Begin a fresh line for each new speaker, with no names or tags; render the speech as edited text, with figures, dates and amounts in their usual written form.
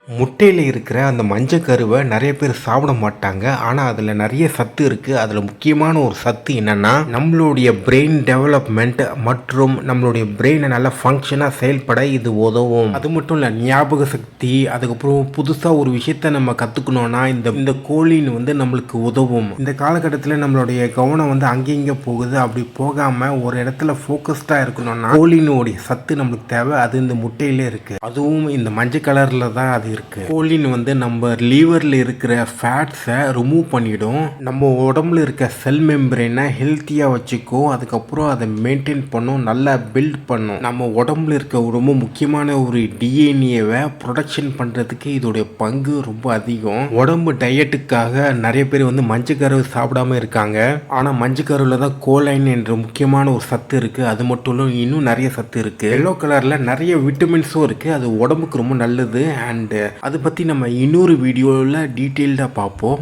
முட்டையில் இருக்கிற அந்த மஞ்சள் கருவை நிறைய பேர் சாப்பிட மாட்டாங்க. ஆனால் அதில் நிறைய சத்து இருக்குது. அதில் முக்கியமான ஒரு சத்து என்னென்னா நம்மளுடைய பிரெயின் டெவலப்மெண்ட் மற்றும் நம்மளுடைய பிரெயினை நல்லா ஃபங்க்ஷனாக செயல்பட இது உதவும். அது மட்டும் இல்லை, ஞாபக சக்தி, அதுக்கப்புறம் புதுசாக ஒரு விஷயத்த நம்ம கற்றுக்கணுன்னா இந்த கோழின் நம்மளுக்கு உதவும். இந்த காலகட்டத்தில் நம்மளுடைய கவனம் அங்கங்கே போகுது. அப்படி போகாமல் ஒரு இடத்துல ஃபோக்கஸ்டாக இருக்கணும்னா கோழினுடைய சத்து நம்மளுக்கு தேவை. அது இந்த முட்டையிலே இருக்குது. அதுவும் இந்த மஞ்சள் கலரில் தான் அது இருக்கு. கோலின் நம்ம லீவர்ல இருக்கிற ஃபேட்ஸை ரிமூவ் பண்ணிடும். நம்ம உடம்புல இருக்க செல் மெம்பரேனை ஹெல்த்தியா வச்சுக்கும். அதுக்கப்புறம் அதை மெயின்டைன் பண்ணும், நல்லா பில்ட் பண்ணும். நம்ம உடம்புல இருக்க ரொம்ப முக்கியமான ஒரு டிஎன்ஏவை ப்ரொடக்ஷன் பண்றதுக்கு இதோடைய பங்கு ரொம்ப அதிகம். உடம்பு டயட்டுக்காக நிறைய பேர் மஞ்சக்கரு சாப்பிடாம இருக்காங்க. ஆனா மஞ்சக்கருவில் தான் கோலைன் என்ற முக்கியமான ஒரு சத்து இருக்கு. அது மட்டும் இல்லை, இன்னும் நிறைய சத்து இருக்கு. எல்லோ கலர்ல நிறைய விட்டமின்ஸும் இருக்கு. அது உடம்புக்கு ரொம்ப நல்லது. அண்ட் அதை பற்றி நம்ம இன்னொரு வீடியோவில் டீட்டெயில்டாக பார்ப்போம்.